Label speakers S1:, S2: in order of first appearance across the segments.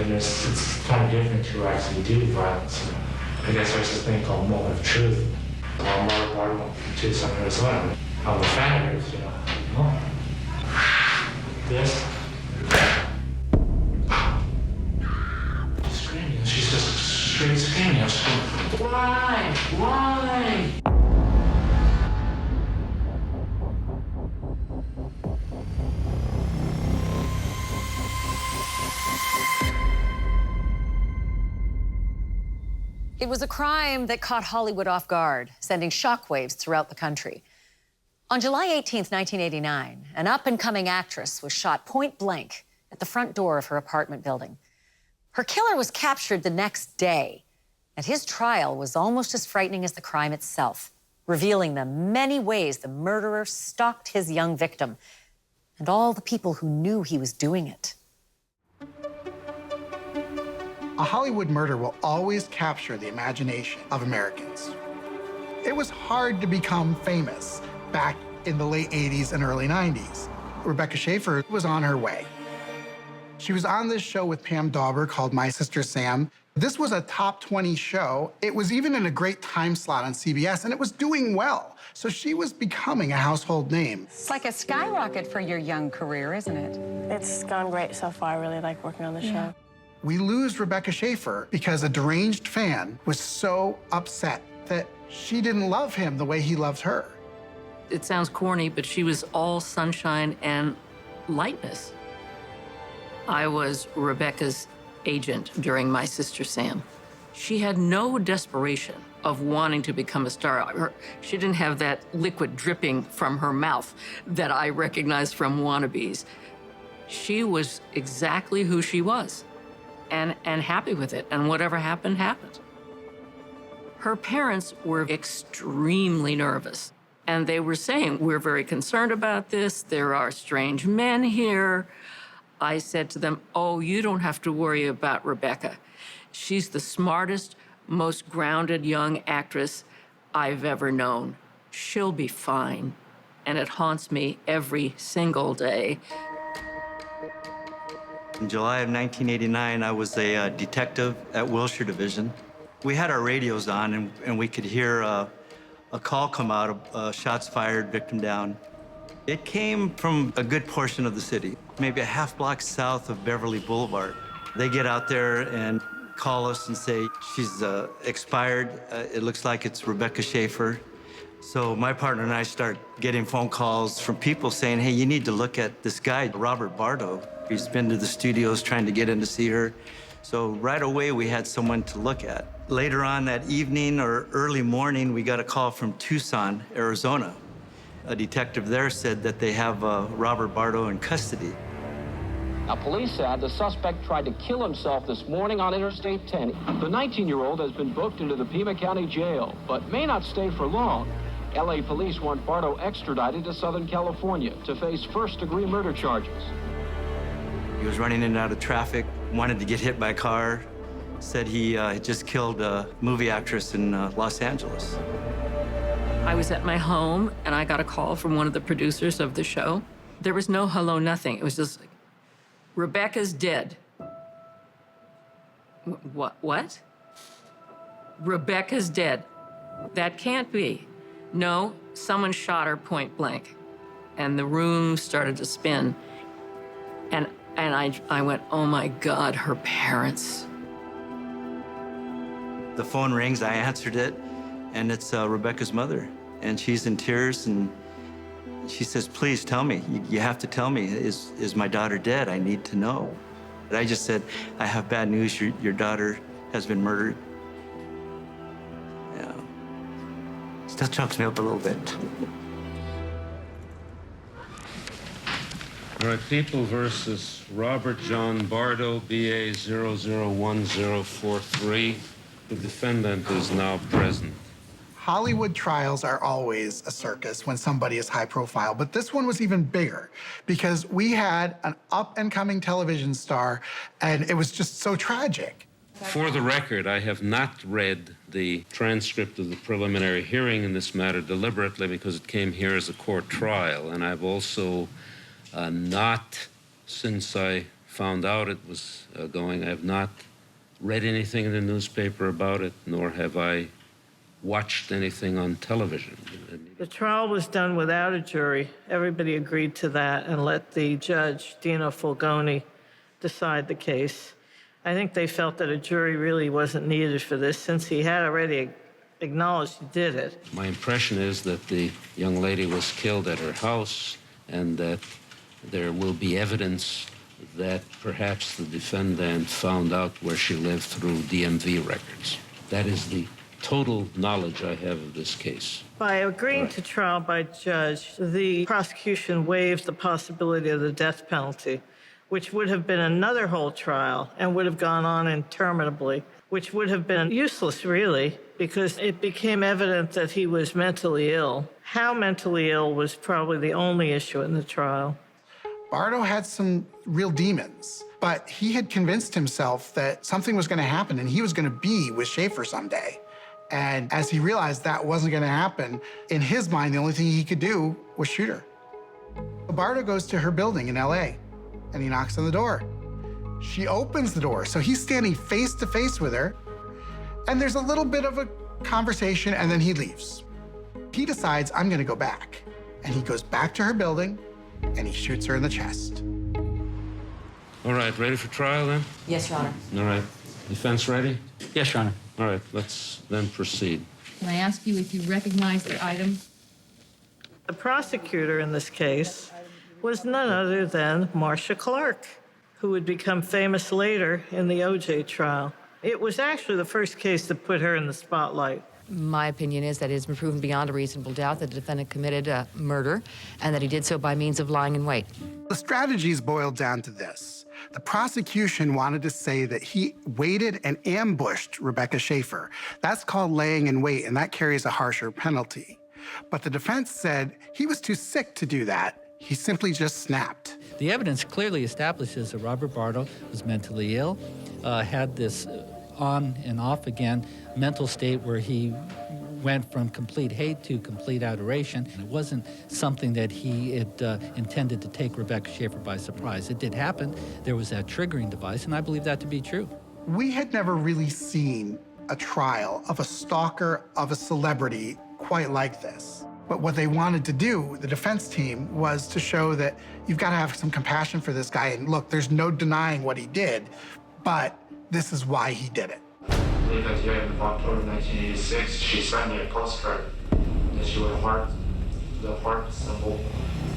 S1: then it's kind of different to actually do violence. I guess there's this thing called moment of truth. Well, Bardo to some Arizona. I'm a fan of hers, This. She's screaming. She's just straight screaming. I'm just going, why? Why?
S2: It was a crime that caught Hollywood off guard, sending shockwaves throughout the country. On July 18th, 1989, an up-and-coming actress was shot point blank at the front door of her apartment building. Her killer was captured the next day, and his trial was almost as frightening as the crime itself, revealing the many ways the murderer stalked his young victim and all the people who knew he was doing it.
S3: A Hollywood murder will always capture the imagination of Americans. It was hard to become famous back in the late 80s and early 90s. Rebecca Schaeffer was on her way. She was on this show with Pam Dauber called My Sister Sam. This was a top 20 show. It was even in a great time slot on CBS, and it was doing well. So she was becoming a household name.
S4: It's like a skyrocket for your young career, isn't it?
S5: It's gone great so far. I really like working on the show.
S3: We lose Rebecca Schaeffer because a deranged fan was so upset that she didn't love him the way he loved her.
S6: It sounds corny, but she was all sunshine and lightness. I was Rebecca's agent during My Sister Sam. She had no desperation of wanting to become a star. She didn't have that liquid dripping from her mouth that I recognize from wannabes. She was exactly who she was. And happy with it, and whatever happened, happened. Her parents were extremely nervous, and they were saying, we're very concerned about this, there are strange men here. I said to them, oh, you don't have to worry about Rebecca. She's the smartest, most grounded young actress I've ever known. She'll be fine. And it haunts me every single day.
S7: In July of 1989, I was a detective at Wilshire Division. We had our radios on, and we could hear a call come out of shots fired, victim down. It came from a good portion of the city, maybe a half block south of Beverly Boulevard. They get out there and call us and say, she's expired. It looks like it's Rebecca Schaeffer. So my partner and I start getting phone calls from people saying, hey, you need to look at this guy, Robert Bardo. He's been to the studios trying to get in to see her. So right away, we had someone to look at. Later on that evening or early morning, we got a call from Tucson, Arizona. A detective there said that they have Robert Bardo in custody.
S8: Now, police said the suspect tried to kill himself this morning on Interstate 10. The 19-year-old has been booked into the Pima County Jail, but may not stay for long. L.A. police want Bardo extradited to Southern California to face first-degree murder charges.
S7: He was running in and out of traffic, wanted to get hit by a car, said he had just killed a movie actress in Los Angeles.
S6: I was at my home, and I got a call from one of the producers of the show. There was no hello, nothing. It was just like, Rebecca's dead. What? Rebecca's dead. That can't be. No, someone shot her point blank. And the room started to spin. And I went, oh my God, her parents.
S7: The phone rings, I answered it, and it's Rebecca's mother. And she's in tears, and she says, please tell me. You have to tell me, is my daughter dead? I need to know. And I just said, I have bad news, your daughter has been murdered. Yeah. Still chokes me up a little bit.
S9: All right, People versus Robert John Bardo, BA 001043. The defendant is now present.
S3: Hollywood trials are always a circus when somebody is high profile, but this one was even bigger because we had an up-and-coming television star, and it was just so tragic.
S9: For the record, I have not read the transcript of the preliminary hearing in this matter deliberately because it came here as a court trial, and I've also not, since I found out it was going. I have not read anything in the newspaper about it, nor have I watched anything on television.
S10: The trial was done without a jury. Everybody agreed to that and let the judge, Dino Fulgoni, decide the case. I think they felt that a jury really wasn't needed for this since he had already acknowledged he did it.
S9: My impression is that the young lady was killed at her house and that there will be evidence that perhaps the defendant found out where she lived through DMV records. That is the total knowledge I have of this case.
S10: By agreeing to trial by judge, the prosecution waived the possibility of the death penalty, which would have been another whole trial and would have gone on interminably, which would have been useless, really, because it became evident that he was mentally ill. How mentally ill was probably the only issue in the trial.
S3: Bardo had some real demons, but he had convinced himself that something was going to happen and he was going to be with Schaefer someday. And as he realized that wasn't going to happen, in his mind, the only thing he could do was shoot her. Bardo goes to her building in LA and he knocks on the door. She opens the door, so he's standing face to face with her, and there's a little bit of a conversation, and then he leaves. He decides, I'm going to go back. And he goes back to her building, and he shoots her in the chest.
S9: All right, ready for trial then?
S2: Yes, Your Honor.
S9: All right. Defense ready?
S11: Yes, Your Honor.
S9: All right, let's then proceed.
S12: Can I ask you if you recognize the item?
S10: The prosecutor in this case was none other than Marcia Clark, who would become famous later in the O.J. trial. It was actually the first case that put her in the spotlight.
S12: My opinion is that it has been proven beyond a reasonable doubt that the defendant committed a murder and that he did so by means of lying in wait.
S3: The strategies boiled down to this. The prosecution wanted to say that he waited and ambushed Rebecca Schaefer. That's called laying in wait, and that carries a harsher penalty. But the defense said he was too sick to do that. He simply just snapped.
S11: The evidence clearly establishes that Robert Bardo was mentally ill, had this on and off again mental state where he went from complete hate to complete adoration. It wasn't something that he had intended to take Rebecca Schaefer by surprise. It did happen. There was that triggering device, and I believe that to be true.
S3: We had never really seen a trial of a stalker of a celebrity quite like this. But what they wanted to do, the defense team, was to show that you've got to have some compassion for this guy. And look, there's no denying what he did, but this is why he did it.
S1: I believe that year in October 1986, she sent me a postcard that she would heart, the heart symbol,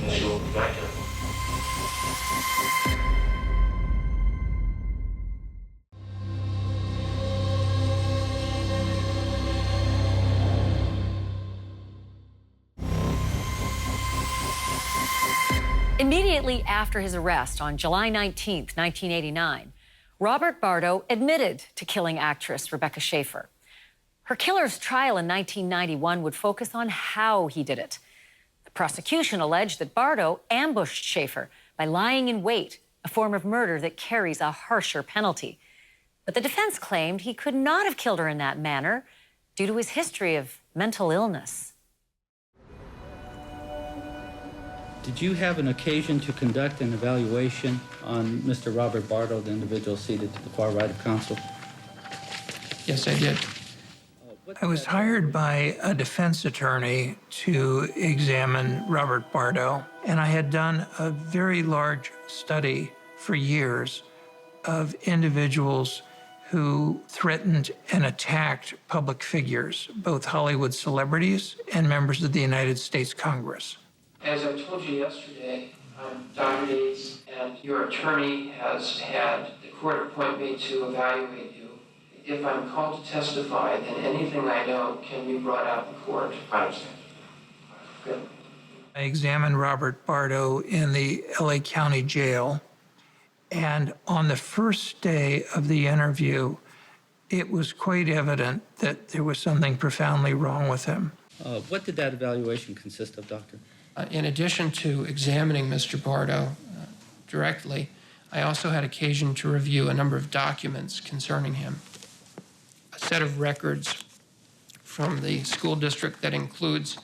S1: and she will be back here.
S2: Immediately after his arrest on July 19, 1989, Robert Bardo admitted to killing actress Rebecca Schaefer. Her killer's trial in 1991 would focus on how he did it. The prosecution alleged that Bardo ambushed Schaefer by lying in wait, a form of murder that carries a harsher penalty. But the defense claimed he could not have killed her in that manner due to his history of mental illness.
S11: Did you have an occasion to conduct an evaluation on Mr. Robert Bardo, the individual seated to the far right of counsel?
S13: Yes, I did. I was hired by a defense attorney to examine Robert Bardo, and I had done a very large study for years of individuals who threatened and attacked public figures, both Hollywood celebrities and members of the United States Congress.
S14: As I told you yesterday, I'm Dr. Yates, and your attorney has had the court appoint me to evaluate you. If I'm called to testify, then anything I know can be brought out in court.
S1: I understand.
S14: Good.
S13: I examined Robert Bardo in the LA County Jail, and on the first day of the interview, it was quite evident that there was something profoundly wrong with him.
S11: What did that evaluation consist of, Doctor?
S14: In addition to examining Mr. Bardo directly, I also had occasion to review a number of documents concerning him. A set of records from the school district that includes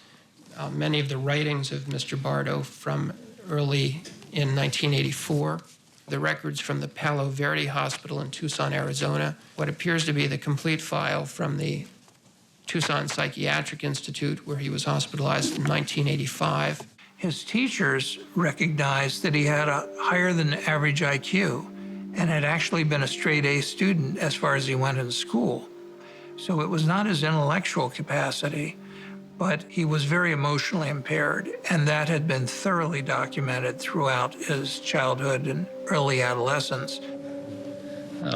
S14: many of the writings of Mr. Bardo from early in 1984. the records from the Palo Verde Hospital in Tucson, Arizona, what appears to be the complete file from the Tucson Psychiatric Institute, where he was hospitalized in 1985.
S13: His teachers recognized that he had a higher than average IQ and had actually been a straight A student as far as he went in school. So it was not his intellectual capacity, but he was very emotionally impaired, and that had been thoroughly documented throughout his childhood and early adolescence.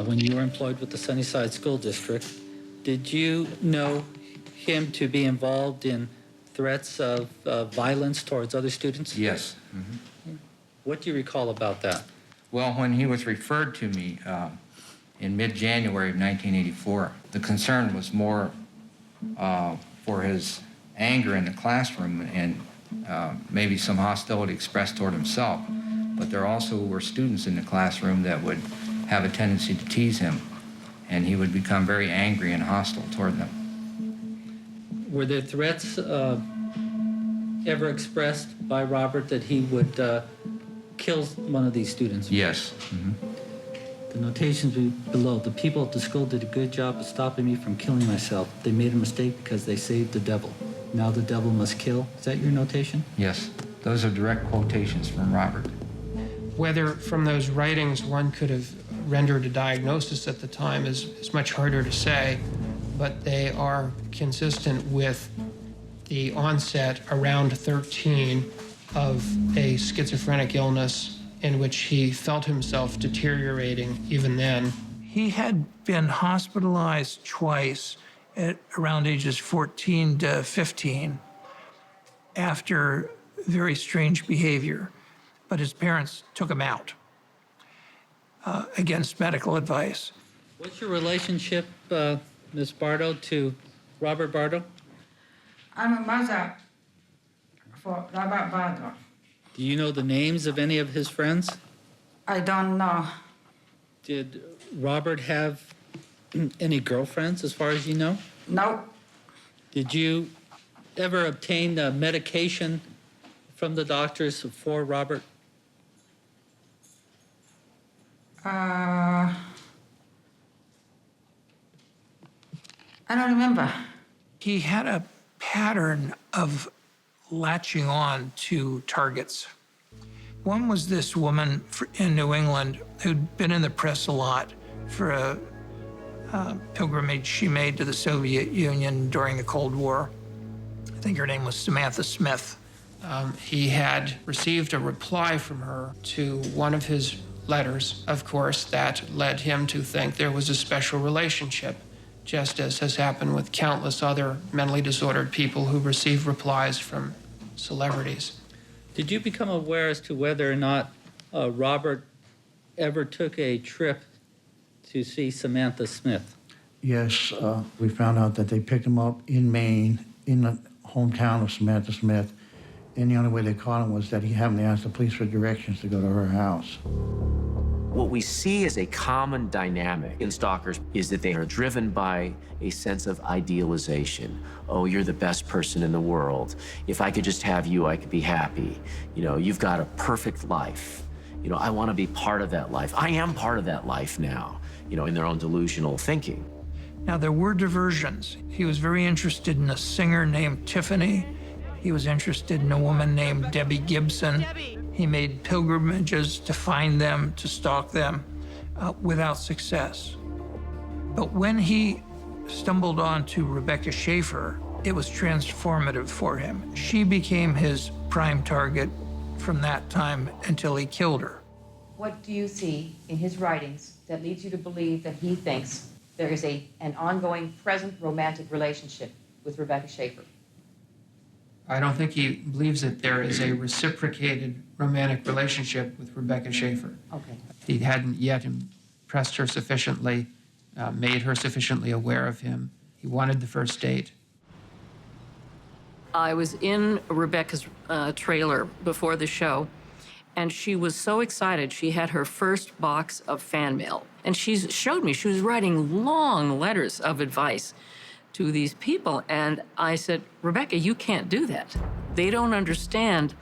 S11: When you were employed with the Sunnyside School District, did you know him to be involved in threats of violence towards other students?
S15: Yes.
S11: What do you recall about that?
S15: Well, when he was referred to me in mid-January of 1984, the concern was more for his anger in the classroom and maybe some hostility expressed toward himself. But there also were students in the classroom that would have a tendency to tease him, and he would become very angry and hostile toward them.
S11: Were there threats ever expressed by Robert that he would kill one of these students?
S15: Yes.
S11: The notations below, the people at the school did a good job of stopping me from killing myself. They made a mistake because they saved the devil. Now the devil must kill. Is that your notation?
S15: Yes. Those are direct quotations from Robert.
S14: Whether from those writings one could have rendered a diagnosis at the time is much harder to say, but they are consistent with the onset around 13 of a schizophrenic illness in which he felt himself deteriorating even then.
S13: He had been hospitalized twice at around ages 14 to 15 after very strange behavior, but his parents took him out against medical advice.
S11: What's your relationship, Ms. Bardo, to Robert Bardo?
S16: I'm a mother for Robert Bardo.
S11: Do you know the names of any of his friends?
S16: I don't know.
S11: Did Robert have any girlfriends, as far as you know?
S16: No.
S11: Did you ever obtain medication from the doctors for Robert?
S16: I don't remember.
S13: He had a pattern of latching on to targets. One was this woman in New England who'd been in the press a lot for a pilgrimage she made to the Soviet Union during the Cold War. I think her name was Samantha Smith.
S14: He had received a reply from her to one of his letters, of course, that led him to think there was a special relationship, just as has happened with countless other mentally disordered people who receive replies from celebrities.
S11: Did you become aware as to whether or not Robert ever took a trip to see Samantha Smith?
S17: Yes, we found out that they picked him up in Maine, in the hometown of Samantha Smith, and the only way they caught him was that he happened to ask the police for directions to go to her house.
S18: What we see as a common dynamic in stalkers is that they are driven by a sense of idealization. Oh, you're the best person in the world. If I could just have you, I could be happy. You know, you've got a perfect life. You know, I want to be part of that life. I am part of that life now, you know, in their own delusional thinking.
S13: Now, there were diversions. He was very interested in a singer named Tiffany. He was interested in a woman named Debbie Gibson. He made pilgrimages to find them, to stalk them, without success. But when he stumbled onto Rebecca Schaefer, it was transformative for him. She became his prime target from that time until he killed her.
S12: What do you see in his writings that leads you to believe that he thinks there is an ongoing, present romantic relationship with Rebecca Schaefer?
S14: I don't think he believes that there is a reciprocated romantic relationship with Rebecca Schaefer.
S12: Okay.
S14: He hadn't yet impressed her sufficiently, made her sufficiently aware of him. He wanted the first date.
S6: I was in Rebecca's trailer before the show, and she was so excited. She had her first box of fan mail, and she showed me she was writing long letters of advice to these people. And I said, Rebecca, you can't do that. They don't understand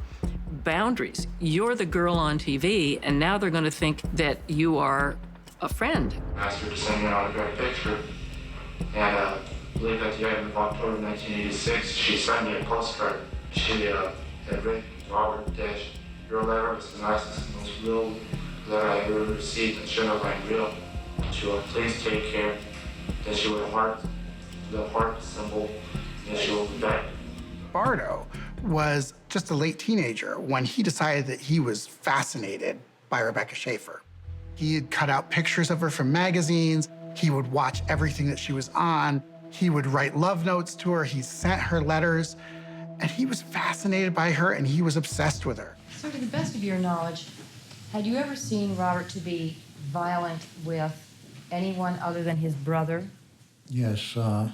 S6: boundaries. You're the girl on TV, and now they're going to think that you are a friend.
S1: I asked her to send me an autographed picture, and I believe at the end of October 1986, she sent me a postcard. She had written, Robert Dash, your letter was the nicest, most real letter I ever received and should have been real. She will please take care. Then she would heart, the heart symbol, and she will be back.
S3: Bardo was just a late teenager when he decided that he was fascinated by Rebecca Schaeffer. He had cut out pictures of her from magazines. He would watch everything that she was on. He would write love notes to her. He sent her letters. And he was fascinated by her, and he was obsessed with her.
S12: So to the best of your knowledge, had you ever seen Robert to be violent with anyone other than his brother?
S17: Yes. On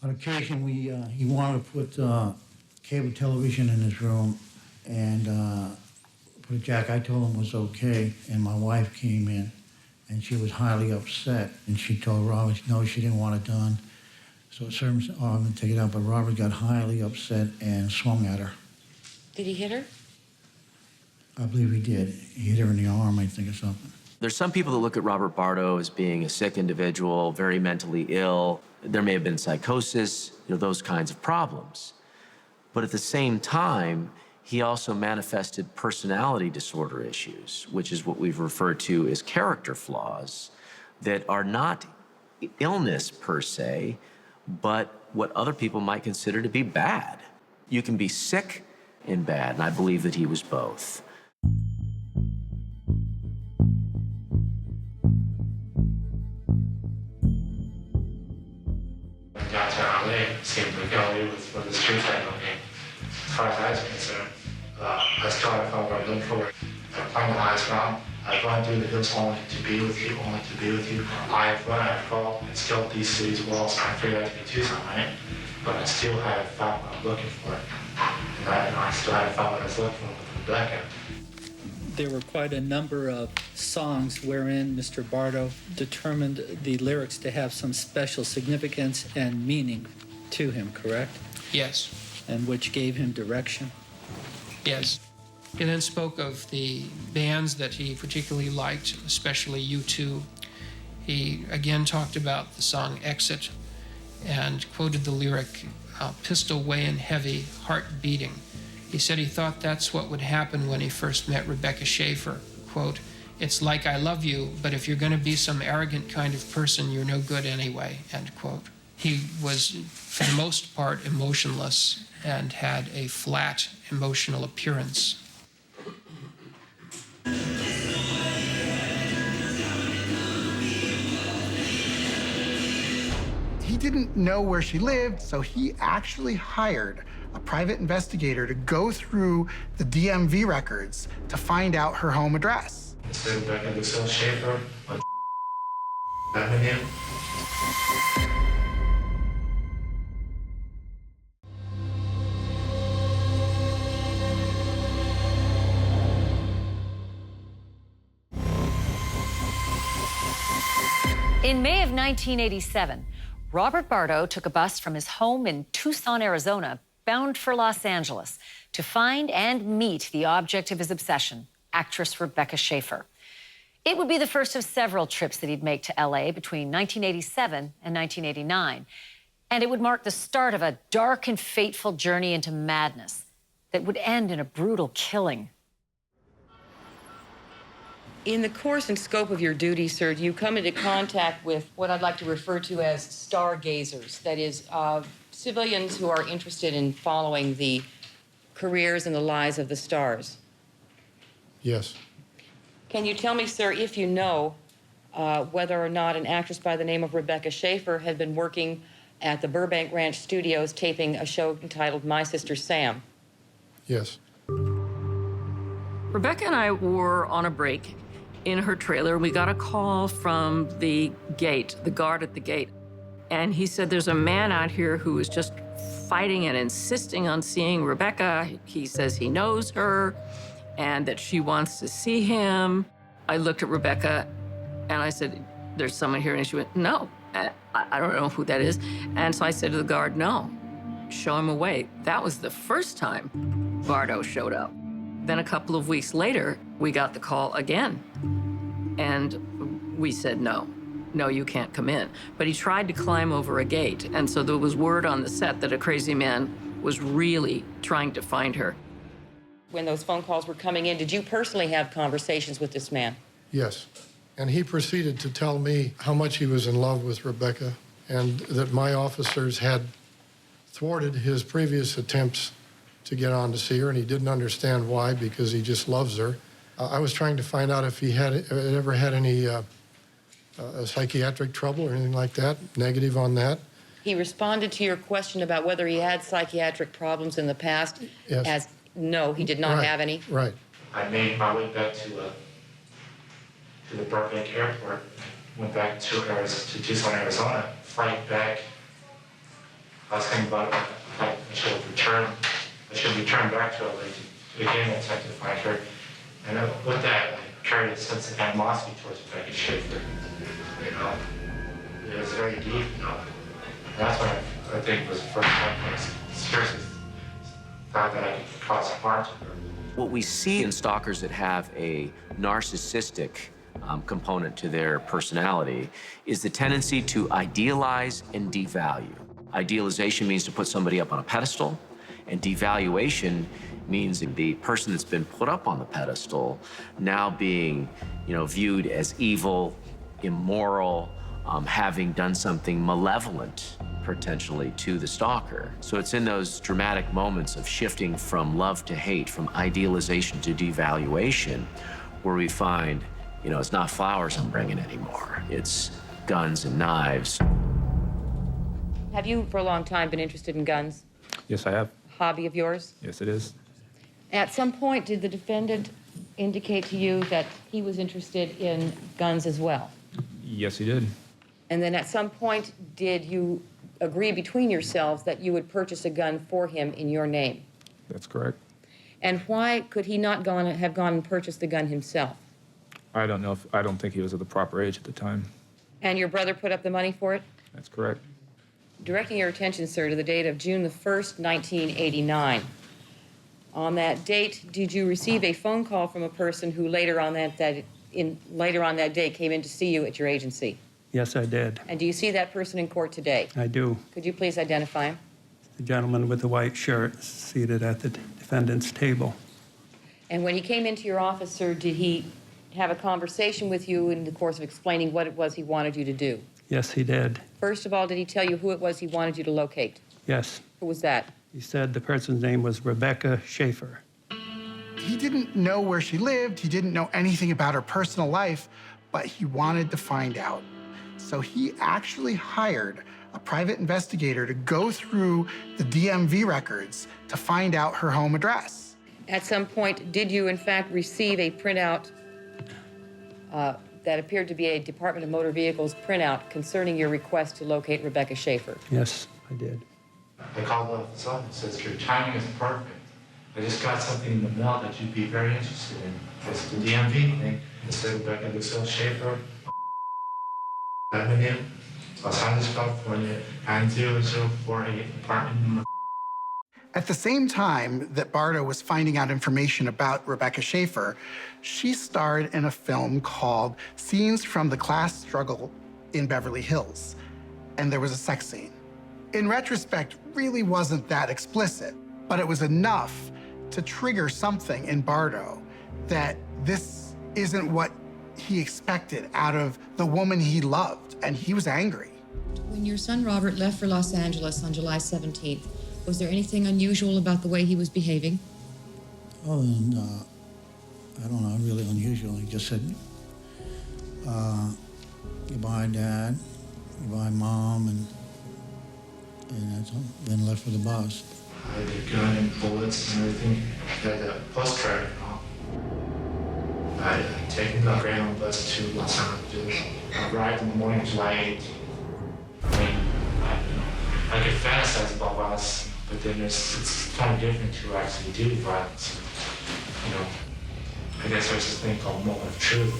S17: occasion, he wanted to put cable television in his room and put a jack. I told him was okay, and my wife came in, and she was highly upset, and she told Robert, no, she didn't want it done. So servants said, oh, I'm going to take it out, but Robert got highly upset and swung at her.
S12: Did he hit her?
S17: I believe he did. He hit her in the arm, I think, or something.
S18: There's some people that look at Robert Bardo as being a sick individual, very mentally ill. There may have been psychosis, those kinds of problems. But at the same time, he also manifested personality disorder issues, which is what we've referred to as character flaws that are not illness per se, but what other people might consider to be bad. You can be sick and bad, and I believe that he was both.
S1: When I got to LA, it seemed like LA was what the streets had on me. As far as I was concerned, I still haven't found what I'm looking for. I climbed the highest mountain. I've run through the hills only to be with you, only to be with you. I've run, I've crawled, and scaled these cities' walls. I figured out to be Tucson, right? But I still haven't found what I'm looking for. And I still haven't found what I was looking for with Rebecca.
S11: There were quite a number of songs wherein Mr. Bardo determined the lyrics to have some special significance and meaning to him, correct?
S14: Yes.
S11: And which gave him direction?
S14: Yes. He then spoke of the bands that he particularly liked, especially U2. He again talked about the song Exit and quoted the lyric, pistol weighing heavy, heart beating. He said he thought that's what would happen when he first met Rebecca Schaeffer. Quote, it's like I love you, but if you're going to be some arrogant kind of person, you're no good anyway, end quote. He was, for the most part, emotionless and had a flat emotional appearance.
S3: He didn't know where she lived, so he actually hired a private investigator to go through the DMV records to find out her home address.
S1: It's Rebecca Lucille Schaeffer on Avenue.
S2: In May of 1987, Robert Bardo took a bus from his home in Tucson, Arizona, bound for Los Angeles, to find and meet the object of his obsession, actress Rebecca Schaeffer. It would be the first of several trips that he'd make to LA between 1987 and 1989, and it would mark the start of a dark and fateful journey into madness that would end in a brutal killing.
S12: In the course and scope of your duty, sir, you come into contact with what I'd like to refer to as stargazers, that is, civilians who are interested in following the careers and the lives of the stars.
S19: Yes.
S12: Can you tell me, sir, if you know whether or not an actress by the name of Rebecca Schaeffer had been working at the Burbank Ranch Studios taping a show entitled My Sister Sam?
S19: Yes.
S6: Rebecca and I were on a break in her trailer. We got a call from the gate, the guard at the gate. And he said, there's a man out here who is just fighting and insisting on seeing Rebecca. He says he knows her and that she wants to see him. I looked at Rebecca and I said, there's someone here. And she went, no, I don't know who that is. And so I said to the guard, no, show him away. That was the first time Bardo showed up. Then a couple of weeks later, we got the call again. And we said, no, you can't come in. But he tried to climb over a gate. And so there was word on the set that a crazy man was really trying to find her.
S12: When those phone calls were coming in, did you personally have conversations with this man?
S19: Yes. And he proceeded to tell me how much he was in love with Rebecca and that my officers had thwarted his previous attempts to get on to see her, and he didn't understand why, because he just loves her. I was trying to find out if he had ever had any psychiatric trouble or anything like that, negative on that.
S12: He responded to your question about whether he had psychiatric problems in the past as no, he did not have any.
S19: Right.
S1: I made my way back to the Burbank airport, went back to Tucson, Arizona, flight back. I was thinking about it, I should return back to LA to again attempt to find her. And with that, I carried a sense of animosity towards Rebecca Schaefer. You know, it was very deep, you know. And that's when I think was the first time I seriously thought that I could cause harm to her.
S18: What we see in stalkers that have a narcissistic component to their personality is the tendency to idealize and devalue. Idealization means to put somebody up on a pedestal, and devaluation means the person that's been put up on the pedestal now being, viewed as evil, immoral, having done something malevolent, potentially, to the stalker. So it's in those dramatic moments of shifting from love to hate, from idealization to devaluation, where we find, it's not flowers I'm bringing anymore. It's guns and knives.
S12: Have you, for a long time, been interested in guns?
S20: Yes, I have.
S12: Hobby of yours?
S20: Yes, it is.
S12: At some point, did the defendant indicate to you that he was interested in guns as well?
S20: Yes, he did.
S12: And then at some point, did you agree between yourselves that you would purchase a gun for him in your name?
S20: That's correct.
S12: And why could he not have gone and purchased the gun himself?
S20: I don't think he was of the proper age at the time.
S12: And your brother put up the money for it?
S20: That's correct.
S12: Directing your attention, sir, to the date of June the 1st, 1989. On that date, did you receive a phone call from a person who later on that day came in to see you at your agency?
S21: Yes, I did.
S12: And do you see that person in court today?
S21: I do.
S12: Could you please identify him?
S21: The gentleman with the white shirt seated at the defendant's table.
S12: And when he came into your office, sir, did he have a conversation with you in the course of explaining what it was he wanted you to do?
S21: Yes, he did.
S12: First of all, did he tell you who it was he wanted you to locate?
S21: Yes.
S12: Who was that?
S21: He said the person's name was Rebecca Schaefer.
S3: He didn't know where she lived. He didn't know anything about her personal life, but he wanted to find out. So he actually hired a private investigator to go through the DMV records to find out her home address.
S12: At some point, did you, in fact, receive a printout that appeared to be a Department of Motor Vehicles printout concerning your request to locate Rebecca Schaefer?
S21: Yes, I did.
S1: I called the office up and says, your timing is perfect. I just got something in the mail that you'd be very interested in. It's the DMV thing. It said Rebecca Lucille Schaefer, Avenue, Los Angeles, California, 90048, apartment number.
S3: At the same time that Bardo was finding out information about Rebecca Schaefer, she starred in a film called Scenes from the Class Struggle in Beverly Hills, and there was a sex scene. In retrospect, really wasn't that explicit, but it was enough to trigger something in Bardo that this isn't what he expected out of the woman he loved, and he was angry.
S22: When your son Robert left for Los Angeles on July 17th, was there anything unusual about the way he was behaving?
S17: Oh, and I don't know, really unusual. He just said, goodbye, Dad, goodbye, Mom, and that's all. Then left for the bus.
S1: I had a gun and bullets and everything. I had a bus driver and all. I had taken the Greyhound bus to Los Angeles. I arrived in the morning of July 8th. I mean, I could fantasize about violence, but then it's kind of different to actually do violence. I guess there's this thing called moment of truth.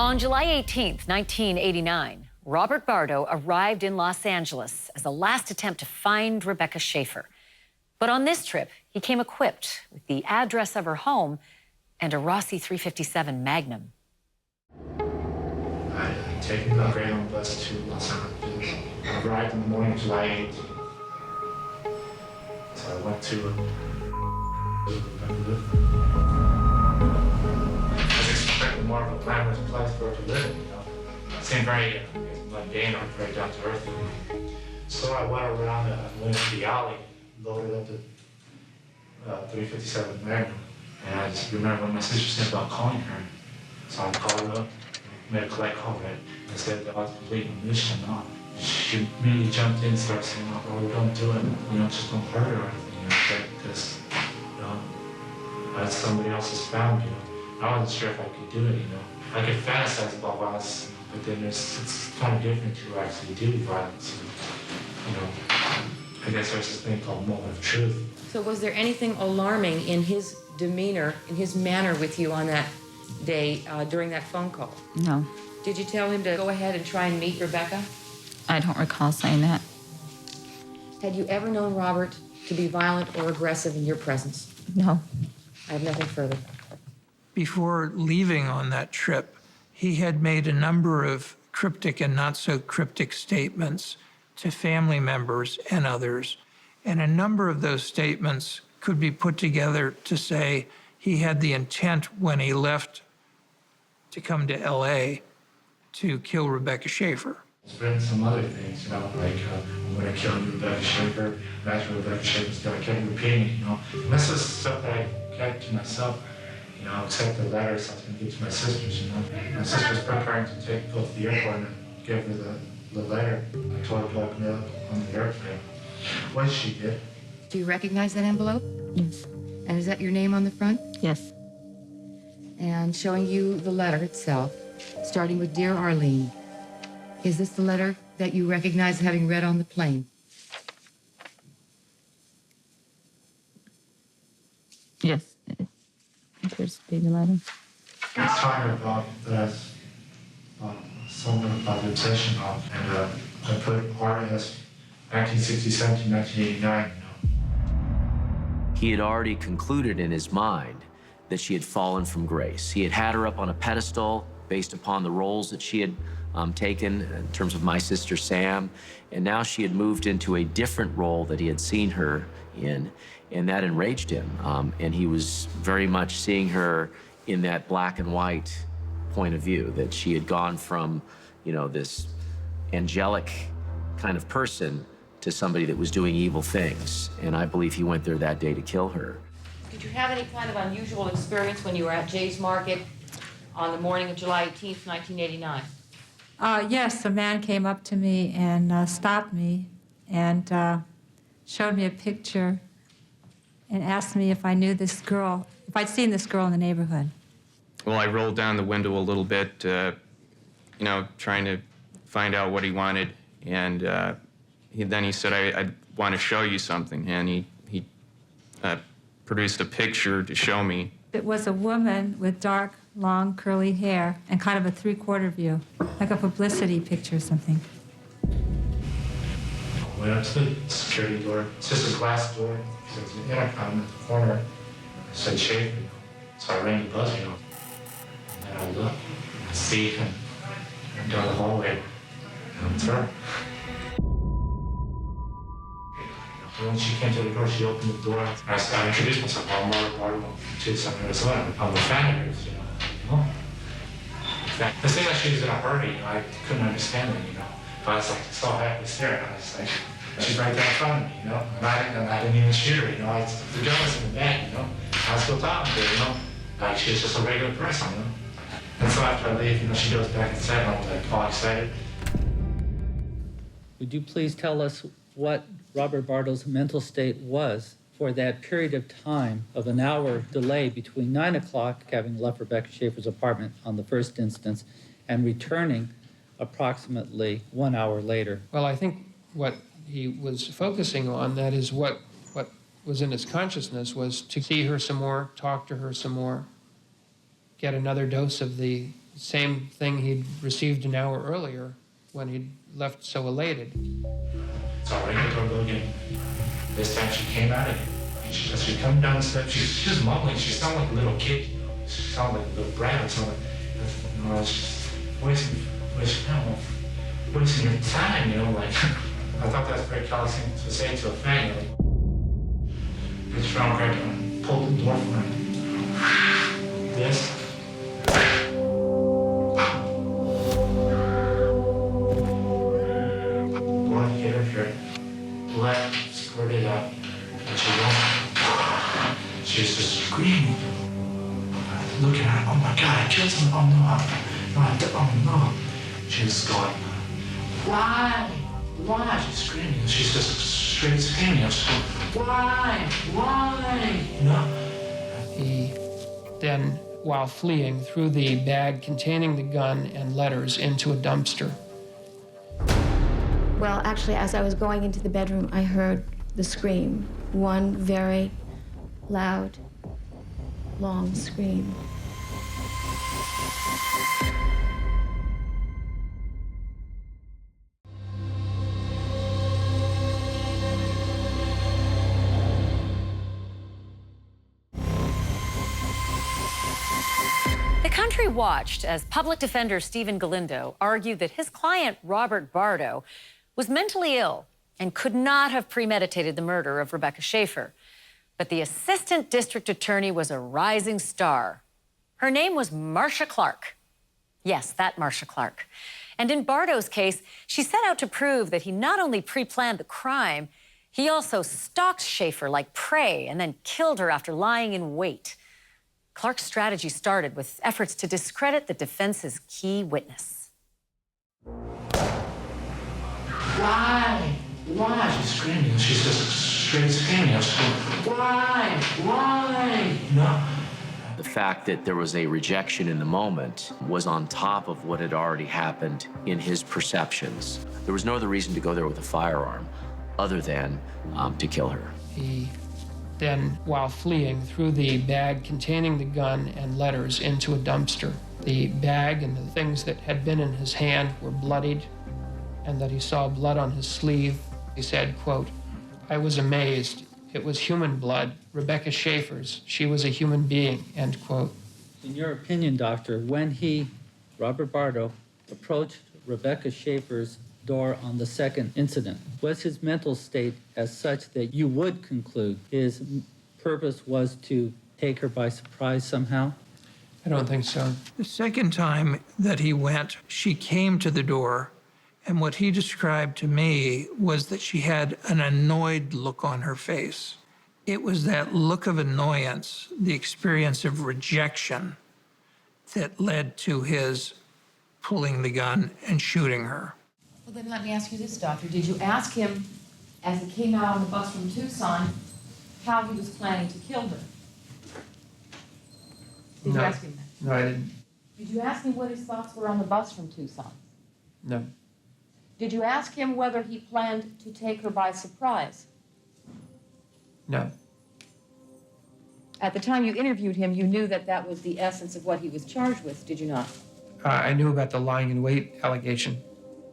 S2: On July 18th, 1989, Robert Bardo arrived in Los Angeles as a last attempt to find Rebecca Schaefer. But on this trip, he came equipped with the address of her home and a Rossi 357 Magnum.
S1: I had taken the Greyhound bus to Los Angeles. I arrived in the morning of July 8th. So I went to I was expecting more of a glamorous place for her to live, you know. It seemed very mundane or very down to earth. So I went around, went into the alley, loaded up the 357 Magnum. And I just remember when my sister said about calling her. So I called her up, made a collect call, right? I said that I was completing the mission. No. She immediately jumped in and started saying, oh, don't do it. You know, just don't hurt her or anything, you know, because, you know, somebody else has found, you know. I wasn't sure if I could do it, you know. I could fantasize about violence, but then it's kind of different to actually do violence. You know, I guess there's this thing called moment of truth.
S12: So was there anything alarming in his demeanor, in his manner with you on that day during that phone call?
S4: No.
S12: Did you tell him to go ahead and try and meet Rebecca?
S4: I don't recall saying that.
S12: Had you ever known Robert to be violent or aggressive in your presence?
S4: No.
S12: I have nothing further.
S13: Before leaving on that trip, he had made a number of cryptic and not so cryptic statements to family members and others. And a number of those statements could be put together to say he had the intent when he left to come to LA to kill Rebecca Schaefer.
S1: There's been some other things, you know, like I'm going to kill Rebecca Schaefer, imagine Rebecca Schaefer's going to keep repeating it, you know. And this is stuff that I kept to myself, you know, except the letters I was going to give to my sisters, you know. My sister was preparing to go to the airport and give her the letter. I told her to open it up on the airplane. What she did.
S22: Do you recognize that envelope?
S4: Yes.
S22: And is that your name on the front?
S4: Yes.
S22: And showing you the letter itself, starting with Dear Arlene. Is this the letter that you recognize having read on the plane?
S4: Yes. It appears to be the letter.
S1: I was talking about that something about the obsession of, and I put RS 1967 to 1989, you know.
S18: He had already concluded in his mind that she had fallen from grace. He had her up on a pedestal based upon the roles that she had taken in terms of My Sister Sam, and now she had moved into a different role that he had seen her in, and that enraged him. And he was very much seeing her in that black and white point of view, that she had gone from, you know, this angelic kind of person to somebody that was doing evil things. And I believe he went there that day to kill her.
S12: Did you have any kind of unusual experience when you were at Jay's Market on the morning of July 18th, 1989?
S5: Yes, a man came up to me and stopped me and showed me a picture and asked me if I knew this girl, if I'd seen this girl in the neighborhood.
S23: Well, I rolled down the window a little bit, you know, trying to find out what he wanted. And then he said, I want to show you something. And he produced a picture to show me.
S5: It was a woman with dark, long, curly hair and kind of a three-quarter view, like a publicity picture or something.
S1: I went up to the security door. It's just a glass door. There's an intercom at the corner. It said Schaefer. So I rang the buzzer, you know. And I look, I see him down the hallway. And it's her. When she came to the door, she opened the door. I introduced myself. I'm Robert Bardo to Southern Arizona. I'm a fan of hers, you know. The thing that she was in a hurry, you know, I couldn't understand it, you know. But I was like, so happy to see her. I was like, she's right there in front of me, you know. And I didn't even shoot her, you know. The gun was in the bag, you know. I was still talking to her, you know. Like she was just a regular person, you know. And so after I leave, you know, she goes back inside, and I'm like all excited.
S11: Would you please tell us what Robert Bardo's mental state was for that period of time of an hour delay between 9 o'clock, having left Rebecca Schaefer's apartment on the first instance, and returning approximately 1 hour later?
S14: Well, I think what he was focusing on, that is what was in his consciousness, was to see her some more, talk to her some more, get another dose of the Same thing he'd received an hour earlier when he'd left so elated.
S1: So I rang the doorbell again. This time she came out again. And as she come down the steps, she was mumbling. She sounded like a little kid. She sounded like a little brat or something. You know, I was just wasting your time, you know, like. I thought that was a very callous thing to say to a fan, you know. Reached around, grabbed her, and pulled the door for her. This. Blood hit her here. Blood squirted out. And she was just screaming. Looking at her, oh my God, I killed someone. Oh no. She was going, why? She's screaming. She's just straight screaming. Why? You know?
S14: He then, while fleeing, threw the bag containing the gun and letters into a dumpster.
S7: Well, actually, as I was going into the bedroom, I heard the scream. One very loud, long scream.
S2: The country watched as public defender Stephen Galindo argued that his client, Robert Bardo, was mentally ill and could not have premeditated the murder of Rebecca Schaefer. But the assistant district attorney was a rising star. Her name was Marcia Clark. Yes, that Marcia Clark. And in Bardo's case, she set out to prove that he not only pre-planned the crime, he also stalked Schaefer like prey and then killed her after lying in wait. Clark's strategy started with efforts to discredit the defense's key witness.
S1: Why? She's screaming. She's just straight screaming. Why? No.
S18: The fact that there was a rejection in the moment was on top of what had already happened in his perceptions. There was no other reason to go there with a firearm other than to kill her.
S14: He then, while fleeing, threw the bag containing the gun and letters into a dumpster. The bag and the things that had been in his hand were bloodied, and that he saw blood on his sleeve. He said, quote, "I was amazed. It was human blood, Rebecca Schaefer's. She was a human being," end quote.
S11: In your opinion, doctor, when he, Robert Bardo, approached Rebecca Schaefer's door on the second incident, was his mental state as such that you would conclude his purpose was to take her by surprise somehow?
S14: I don't think so.
S13: The second time that he went, she came to the door, and what he described to me was that she had an annoyed look on her face. It was that look of annoyance, the experience of rejection, that led to his pulling the gun and shooting her.
S12: Well, then let me ask you this, doctor. Did you ask him, as he came out on the bus from Tucson, how he was planning to kill her? Did you ask him that?
S14: No, I didn't.
S12: Did you ask him what his thoughts were on the bus from Tucson?
S14: No.
S12: Did you ask him whether he planned to take her by surprise?
S14: No.
S12: At the time you interviewed him, you knew that that was the essence of what he was charged with, did you not?
S14: I knew about the lying in wait allegation.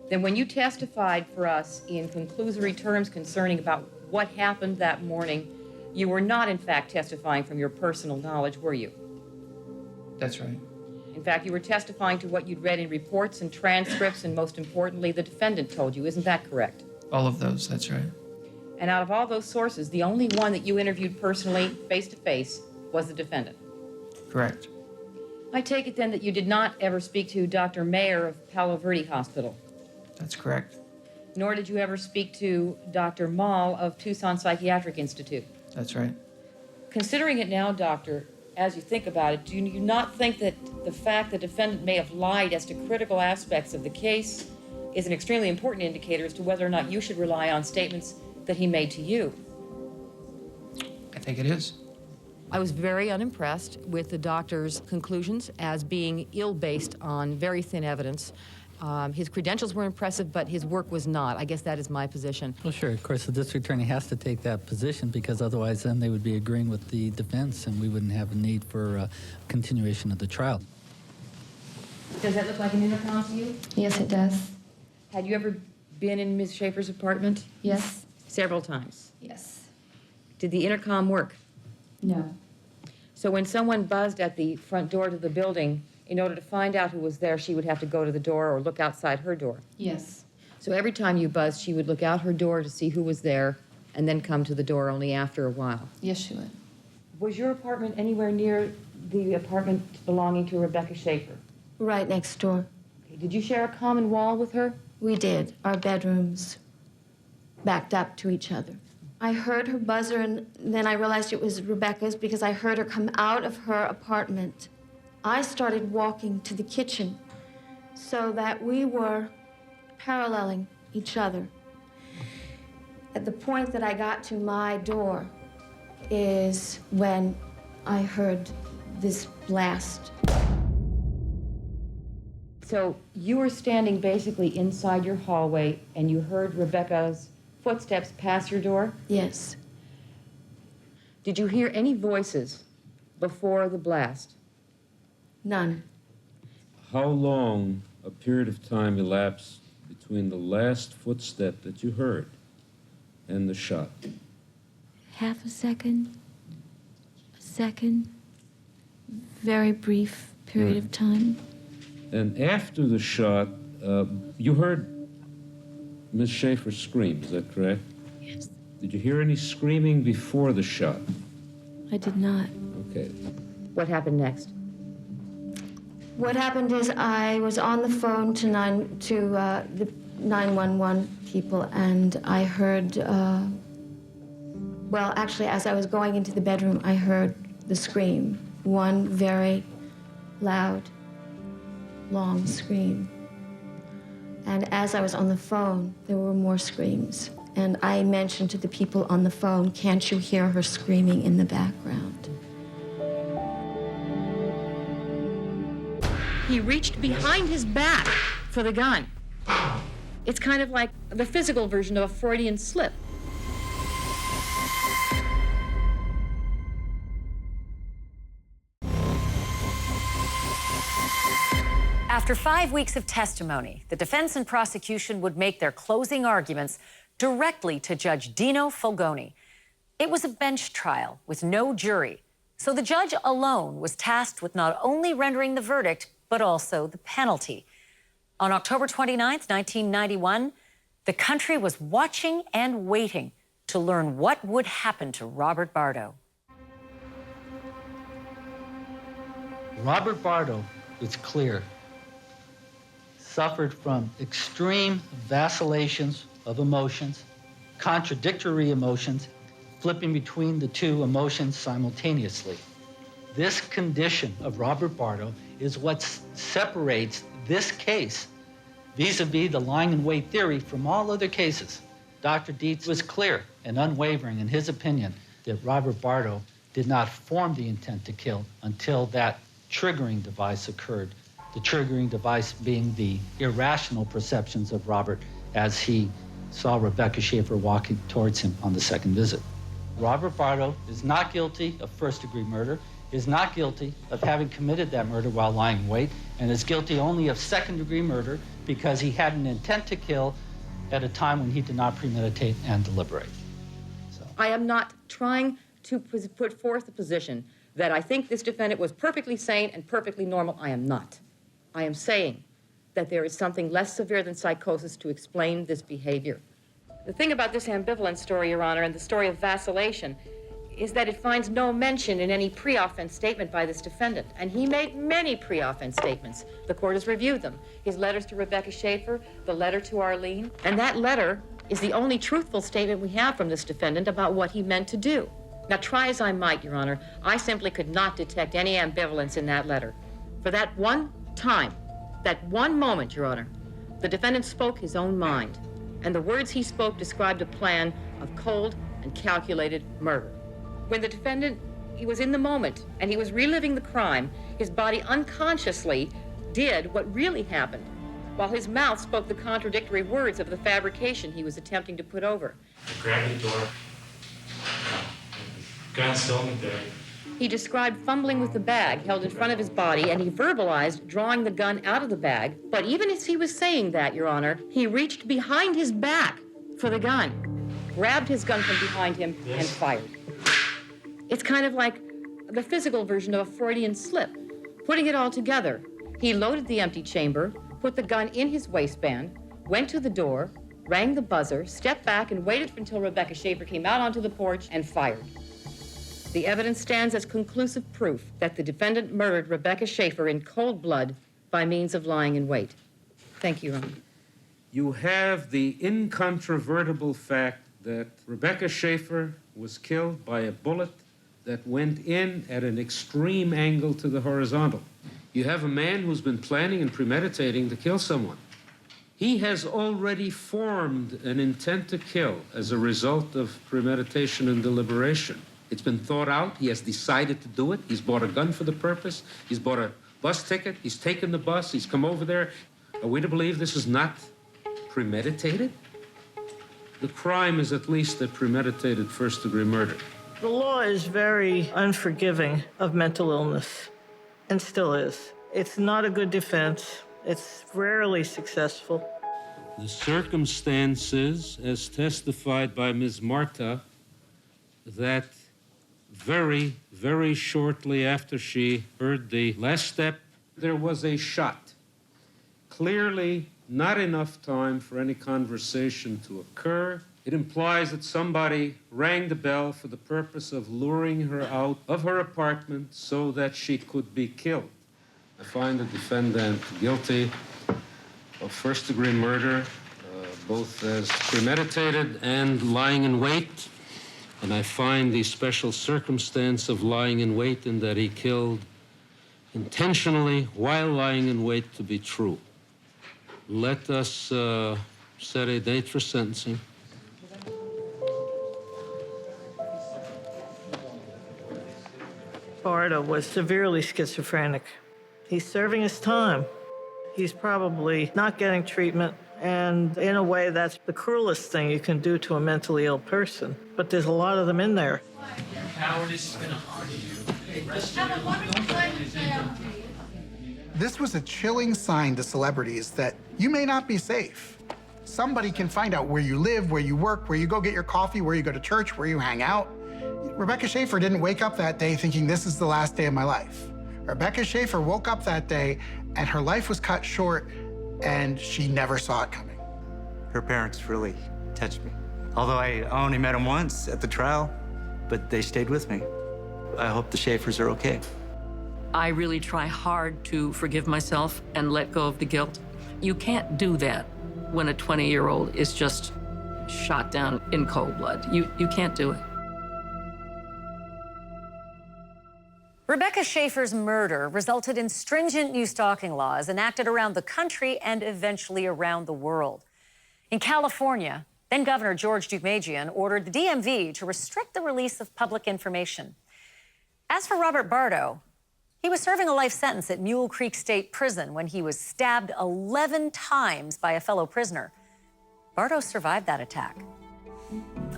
S12: Then when you testified for us in conclusory terms concerning about what happened that morning, you were not, in fact, testifying from your personal knowledge, were you?
S14: That's right.
S12: In fact, you were testifying to what you'd read in reports and transcripts, and most importantly, the defendant told you. Isn't that correct?
S14: All of those, that's right.
S12: And out of all those sources, the only one that you interviewed personally, face-to-face, was the defendant.
S14: Correct.
S12: I take it then that you did not ever speak to Dr. Mayer of Palo Verde Hospital.
S14: That's correct.
S12: Nor did you ever speak to Dr. Mall of Tucson Psychiatric Institute.
S14: That's right.
S12: Considering it now, doctor, as you think about it, do you not think that the fact the defendant may have lied as to critical aspects of the case is an extremely important indicator as to whether or not you should rely on statements that he made to you?
S14: I think it is.
S12: I was very unimpressed with the doctor's conclusions as being ill-based on very thin evidence. His credentials were impressive, but his work was not. I guess that is my position.
S11: Well, sure. Of course, the district attorney has to take that position because otherwise then they would be agreeing with the defense and we wouldn't have a need for continuation of the trial.
S12: Does that look like an intercom to you?
S7: Yes, it does.
S12: Had you ever been in Ms. Schaefer's apartment?
S7: Yes.
S12: Several times.
S7: Yes.
S12: Did the intercom work?
S7: No.
S12: So when someone buzzed at the front door to the building, in order to find out who was there, she would have to go to the door or look outside her door.
S7: Yes.
S12: So every time you buzzed, she would look out her door to see who was there and then come to the door only after a while.
S7: Yes, she would.
S12: Was your apartment anywhere near the apartment belonging to Rebecca Schaefer?
S7: Right next door.
S12: Okay. Did you share a common wall with her?
S7: We did. Our bedrooms backed up to each other. I heard her buzzer, and then I realized it was Rebecca's because I heard her come out of her apartment. I started walking to the kitchen so that we were paralleling each other. At the point that I got to my door is when I heard this blast.
S12: So you were standing basically inside your hallway and you heard Rebecca's footsteps pass your door?
S7: Yes.
S12: Did you hear any voices before the blast?
S7: None.
S8: How long a period of time elapsed between the last footstep that you heard and the shot?
S7: Half a second. A second. Very brief period of time.
S8: And after the shot, you heard Miss Schaefer scream, is that correct?
S7: Yes.
S8: Did you hear any screaming before the shot?
S7: I did not.
S8: Okay.
S12: What happened next?
S7: What happened is I was on the phone to the 911 people, and I heard, well, actually, as I was going into the bedroom, I heard the scream. One very loud, long scream. And as I was on the phone, there were more screams. And I mentioned to the people on the phone, can't you hear her screaming in the background?
S12: He reached behind his back for the gun. It's kind of like the physical version of a Freudian slip.
S2: After 5 weeks of testimony, the defense and prosecution would make their closing arguments directly to Judge Dino Fulgoni. It was a bench trial with no jury, so the judge alone was tasked with not only rendering the verdict, but also the penalty. On October 29th, 1991, the country was watching and waiting to learn what would happen to Robert Bardo.
S11: Robert Bardo, it's clear, suffered from extreme vacillations of emotions, contradictory emotions, flipping between the two emotions simultaneously. This condition of Robert Bardo is what separates this case vis-a-vis the lying in wait theory from all other cases. Dr. Dietz was clear and unwavering in his opinion that Robert Bardo did not form the intent to kill until that triggering device occurred. The triggering device being the irrational perceptions of Robert as he saw Rebecca Schaefer walking towards him on the second visit. Robert Bardo is not guilty of first-degree murder, is not guilty of having committed that murder while lying in wait, and is guilty only of second-degree murder because he had an intent to kill at a time when he did not premeditate and deliberate.
S12: I am not trying to put forth a position that I think this defendant was perfectly sane and perfectly normal. I am not. I am saying that there is something less severe than psychosis to explain this behavior. The thing about this ambivalent story, Your Honor, and the story of vacillation is that it finds no mention in any pre-offense statement by this defendant. And he made many pre-offense statements. The court has reviewed them. His letters to Rebecca Schaefer, the letter to Arlene. And that letter is the only truthful statement we have from this defendant about what he meant to do. Now, try as I might, Your Honor, I simply could not detect any ambivalence in that letter. For that one time, that one moment, Your Honor, the defendant spoke his own mind. And the words he spoke described a plan of cold and calculated murder. When the defendant, he was in the moment and he was reliving the crime, his body unconsciously did what really happened, while his mouth spoke the contradictory words of the fabrication he was attempting to put over.
S1: I grabbed the door, gun still in there,
S12: He described fumbling with the bag held in front of his body, and he verbalized drawing the gun out of the bag. But even as he was saying that, Your Honor, he reached behind his back for the gun, grabbed his gun from behind him, and fired. It's kind of like the physical version of a Freudian slip. Putting it all together, he loaded the empty chamber, put the gun in his waistband, went to the door, rang the buzzer, stepped back, and waited until Rebecca Schaefer came out onto the porch and fired. The evidence stands as conclusive proof that the defendant murdered Rebecca Schaefer in cold blood by means of lying in wait. Thank you, Your Honor.
S8: You have the incontrovertible fact that Rebecca Schaefer was killed by a bullet that went in at an extreme angle to the horizontal. You have a man who's been planning and premeditating to kill someone. He has already formed an intent to kill as a result of premeditation and deliberation. It's been thought out. He has decided to do it. He's bought a gun for the purpose. He's bought a bus ticket. He's taken the bus. He's come over there. Are we to believe this is not premeditated? The crime is at least a premeditated first-degree murder.
S9: The law is very unforgiving of mental illness, and still is. It's not a good defense. It's rarely successful.
S8: The circumstances, as testified by Ms. Marta, that very, very shortly after she heard the last step, there was a shot. Clearly, not enough time for any conversation to occur. It implies that somebody rang the bell for the purpose of luring her out of her apartment so that she could be killed. I find the defendant guilty of first-degree murder, both as premeditated and lying in wait. And I find the special circumstance of lying in wait in that he killed intentionally while lying in wait to be true. Let us set a date for sentencing.
S9: Bardo was severely schizophrenic. He's serving his time. He's probably not getting treatment, and in a way, that's the cruelest thing you can do to a mentally ill person. But there's a lot of them in there.
S3: This was a chilling sign to celebrities that you may not be safe. Somebody can find out where you live, where you work, where you go get your coffee, where you go to church, where you hang out. Rebecca Schaefer didn't wake up that day thinking this is the last day of my life. Rebecca Schaefer woke up that day and her life was cut short and she never saw it coming.
S10: Her parents really touched me. Although I only met them once at the trial, but they stayed with me. I hope the Schaefers are okay.
S6: I really try hard to forgive myself and let go of the guilt. You can't do that when a 20-year-old is just shot down in cold blood. You can't do it.
S2: Rebecca Schaefer's murder resulted in stringent new stalking laws enacted around the country and eventually around the world. In California, then-Governor George Deukmejian ordered the DMV to restrict the release of public information. As for Robert Bardo, he was serving a life sentence at Mule Creek State Prison when he was stabbed 11 times by a fellow prisoner. Bardo survived that attack.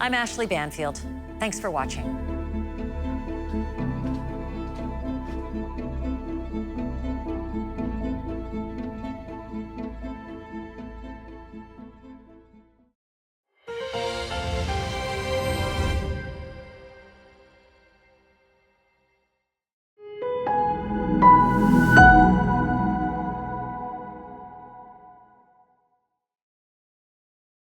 S2: I'm Ashley Banfield. Thanks for watching.